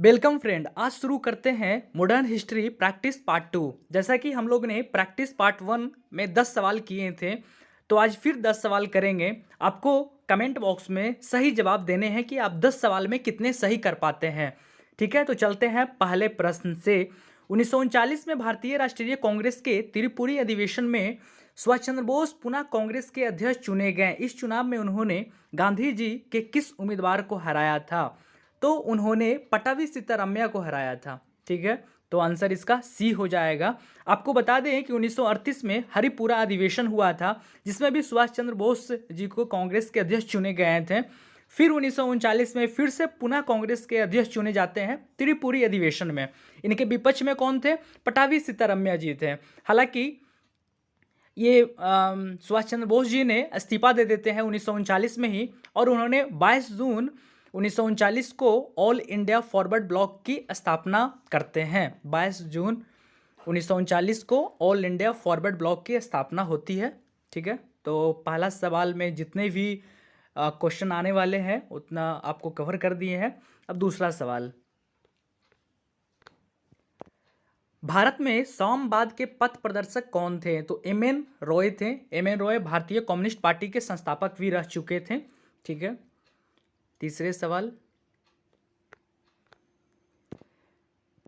Welcome friend. आज शुरू करते हैं मॉडर्न हिस्ट्री प्रैक्टिस पार्ट 2। जैसा कि हम लोग ने प्रैक्टिस पार्ट 1 में 10 सवाल किए थे, तो आज फिर 10 सवाल करेंगे। आपको कमेंट बॉक्स में सही जवाब देने हैं कि आप 10 सवाल में कितने सही कर पाते हैं। ठीक है, तो चलते हैं पहले प्रश्न से। 1939 में भारतीय राष्ट्रीय कांग्रेस के त्रिपुरी अधिवेशन में सुभाष चंद्र बोस पुनः कांग्रेस के अध्यक्ष चुने गए। इस चुनाव में उन्होंने गांधी जी के किस उम्मीदवार को हराया था? तो उन्होंने पटाभी सीतारमैया को हराया था। ठीक है, तो आंसर इसका सी हो जाएगा। आपको बता दें कि 1938 में हरिपुरा अधिवेशन हुआ था, जिसमें भी सुभाष चंद्र बोस जी को कांग्रेस के अध्यक्ष चुने गए थे। फिर 1939 में फिर से पुनः कांग्रेस के अध्यक्ष चुने जाते हैं त्रिपुरी अधिवेशन में। इनके विपक्ष में कौन थे? पटाभी सीतारमैया जी थे। हालांकि ये सुभाष चंद्र बोस जी ने इस्तीफा दे देते हैं 1939 में ही, और उन्होंने 22 जून 1939 को ऑल इंडिया फॉरवर्ड ब्लॉक की स्थापना करते हैं। 22 जून 1939 को ऑल इंडिया फॉरवर्ड ब्लॉक की स्थापना होती है। ठीक है, तो पहला सवाल में जितने भी क्वेश्चन आने वाले हैं उतना आपको कवर कर दिए हैं। अब दूसरा सवाल, भारत में साम्यवाद के पथ प्रदर्शक कौन थे? तो एम.एन. रॉय थे। एम.एन. रॉय भारतीय कम्युनिस्ट पार्टी के संस्थापक भी रह चुके थे। ठीक है, तीसरे सवाल,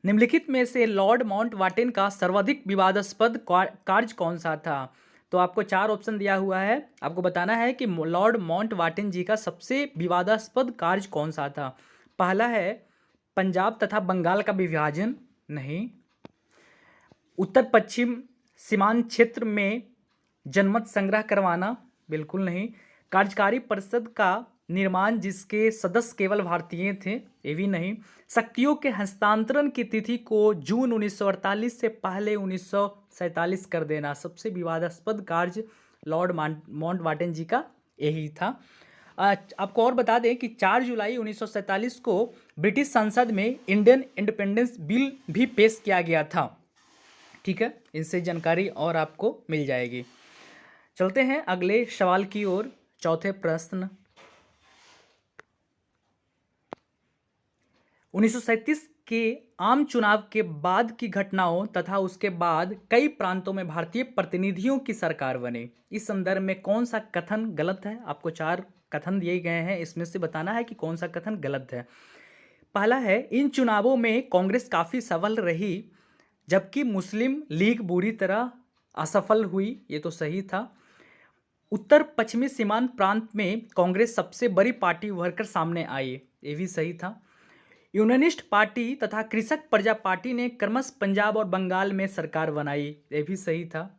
निम्नलिखित में से लॉर्ड माउंटबेटन का सर्वाधिक विवादास्पद कार्य कौन सा था? तो आपको 4 ऑप्शन दिया हुआ है। आपको बताना है कि लॉर्ड माउंटबेटन जी का सबसे विवादास्पद कार्य कौन सा था। पहला है पंजाब तथा बंगाल का विभाजन, नहीं। उत्तर पश्चिम सीमांत क्षेत्र में जनमत संग्रह करवाना, बिल्कुल नहीं। कार्यकारी परिषद का निर्माण जिसके सदस्य केवल भारतीय थे, ये भी नहीं। शक्तियों के हस्तांतरण की तिथि को जून 1948 से पहले 1947 कर देना, सबसे विवादास्पद कार्य लॉर्ड माउंटबेटन जी का यही था। आपको और बता दें कि 4 जुलाई 1947 को ब्रिटिश संसद में इंडियन इंडिपेंडेंस बिल भी पेश किया गया था। ठीक है, इनसे जानकारी और आपको मिल जाएगी। चलते हैं अगले सवाल की ओर। चौथे प्रश्न, 1937 के आम चुनाव के बाद की घटनाओं तथा उसके बाद कई प्रांतों में भारतीय प्रतिनिधियों की सरकार बनी। इस संदर्भ में कौन सा कथन गलत है? आपको 4 कथन दिए गए हैं, इसमें से बताना है कि कौन सा कथन गलत है। पहला है, इन चुनावों में कांग्रेस काफ़ी सफल रही जबकि मुस्लिम लीग बुरी तरह असफल हुई। ये तो सही था। उत्तर पश्चिमी सीमांत प्रांत में कांग्रेस सबसे बड़ी पार्टी उभर कर सामने आई, ये भी सही था। यूनानिस्ट पार्टी तथा कृषक प्रजा पार्टी ने क्रमश पंजाब और बंगाल में सरकार बनाई, ये भी सही था।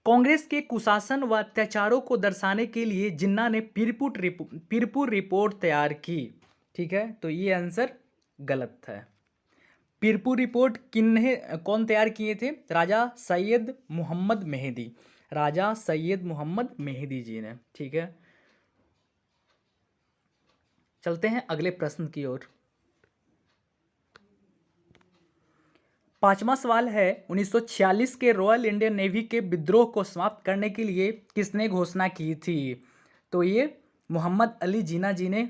कांग्रेस के कुशासन व अत्याचारों को दर्शाने के लिए जिन्ना ने पीरपुर रिपोर्ट तैयार की। ठीक है, तो ये आंसर गलत है। पीरपुर रिपोर्ट कौन तैयार किए थे? राजा सैयद मोहम्मद मेहदी, राजा सैयद मोहम्मद मेहदी जी ने। ठीक है, चलते हैं अगले प्रश्न की ओर। 5वां सवाल है, 1946 के रॉयल इंडियन नेवी के विद्रोह को समाप्त करने के लिए किसने घोषणा की थी? तो ये मोहम्मद अली जिन्ना जी ने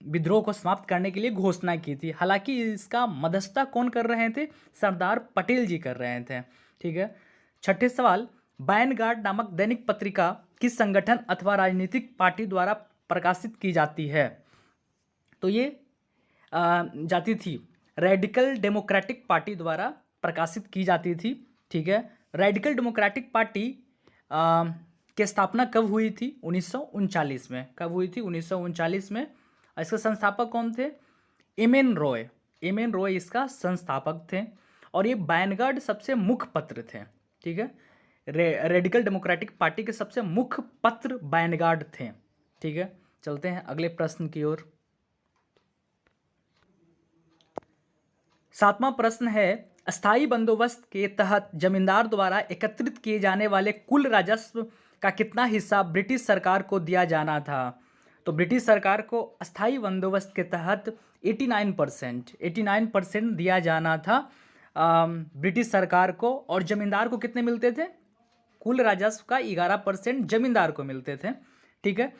विद्रोह को समाप्त करने के लिए घोषणा की थी। हालांकि इसका मध्यस्थता कौन कर रहे थे? सरदार पटेल जी कर रहे थे। ठीक है, छठे सवाल, वैनगार्ड नामक दैनिक पत्रिका किस संगठन अथवा राजनीतिक पार्टी द्वारा प्रकाशित की जाती है? तो ये जाती थी रेडिकल डेमोक्रेटिक पार्टी द्वारा प्रकाशित की जाती थी। ठीक है, रेडिकल डेमोक्रेटिक पार्टी की स्थापना कब हुई थी? 1939 में। कब हुई थी? 1939 में। इसके संस्थापक कौन थे? एम.एन. रॉय। एम.एन. रॉय इसका संस्थापक थे, और ये वैनगार्ड सबसे मुख्य पत्र थे। ठीक है, रेडिकल डेमोक्रेटिक पार्टी के सबसे मुख्य पत्र वैनगार्ड थे। ठीक है, चलते हैं अगले प्रश्न की ओर। 7वां प्रश्न है, अस्थाई बंदोबस्त के तहत जमींदार द्वारा एकत्रित किए जाने वाले कुल राजस्व का कितना हिस्सा ब्रिटिश सरकार को दिया जाना था? तो ब्रिटिश सरकार को अस्थाई बंदोबस्त के तहत 89% दिया जाना था ब्रिटिश सरकार को, और जमींदार को कितने मिलते थे? कुल राजस्व का 11% जमींदार को मिलते थे। ठीक है,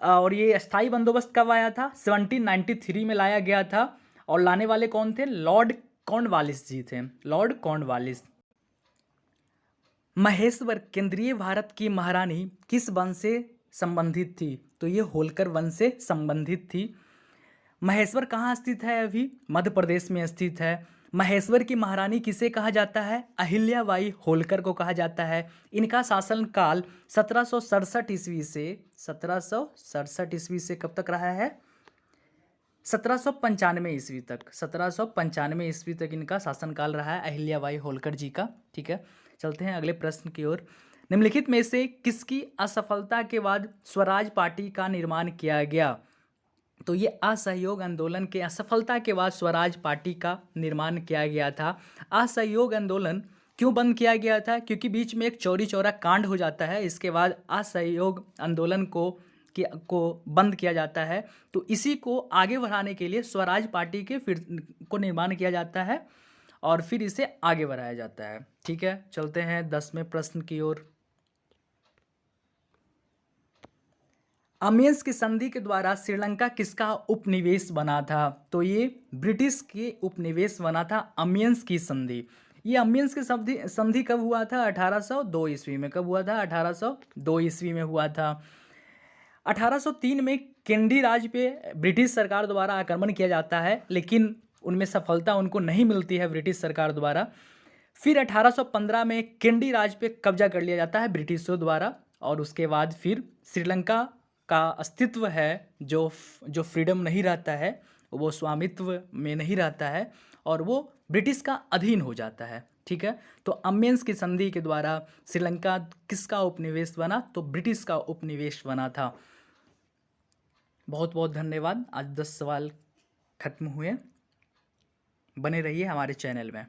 और ये स्थायी बंदोबस्त कब आया था? 1793 में लाया गया था। और लाने वाले कौन थे? लॉर्ड कॉर्नवालिस जी थे, लॉर्ड कॉर्नवालिस। महेश्वर केंद्रीय भारत की महारानी किस वंश से संबंधित थी? तो ये होलकर वंश से संबंधित थी। महेश्वर कहाँ स्थित है? अभी मध्य प्रदेश में स्थित है। महेश्वर की महारानी किसे कहा जाता है? अहिल्याबाई होलकर को कहा जाता है। इनका शासनकाल 1767 ईस्वी से 1767 ईस्वी से कब तक रहा है? 1795 ईस्वी तक, 1795 ईस्वी तक इनका शासनकाल रहा है अहिल्याबाई होलकर जी का। ठीक है, चलते हैं अगले प्रश्न की ओर। निम्नलिखित में से किसकी असफलता के बाद स्वराज पार्टी का निर्माण किया गया? तो ये असहयोग आंदोलन के असफलता के बाद स्वराज पार्टी का निर्माण किया गया था। असहयोग आंदोलन क्यों बंद किया गया था? क्योंकि बीच में एक चौरी चौरा कांड हो जाता है, इसके बाद असहयोग आंदोलन को बंद किया जाता है। तो इसी को आगे बढ़ाने के लिए स्वराज पार्टी के फिर को निर्माण किया जाता है और फिर इसे आगे बढ़ाया जाता है। ठीक है, चलते हैं 10वें प्रश्न की ओर। अमियंस की संधि के द्वारा श्रीलंका किसका उपनिवेश बना था? तो ये ब्रिटिश के उपनिवेश बना था अमियंस की संधि। ये अमियंस की संधि कब हुआ था? 1802 ईस्वी में। कब हुआ था? 1802 ईस्वी में हुआ था। 1803 में केंडी राज पे ब्रिटिश सरकार द्वारा आक्रमण किया जाता है, लेकिन उनमें सफलता उनको नहीं मिलती है ब्रिटिश सरकार द्वारा। फिर 1815 में केंडी राज पे कब्जा कर लिया जाता है ब्रिटिशों द्वारा, और उसके बाद फिर श्रीलंका का अस्तित्व है जो फ्रीडम नहीं रहता है, वो स्वामित्व में नहीं रहता है और वो ब्रिटिश का अधीन हो जाता है। ठीक है, तो अमेंस की संधि के द्वारा श्रीलंका किसका उपनिवेश बना? तो ब्रिटिश का उपनिवेश बना था। बहुत बहुत धन्यवाद। आज 10 सवाल खत्म हुए। बने रहिए हमारे चैनल में।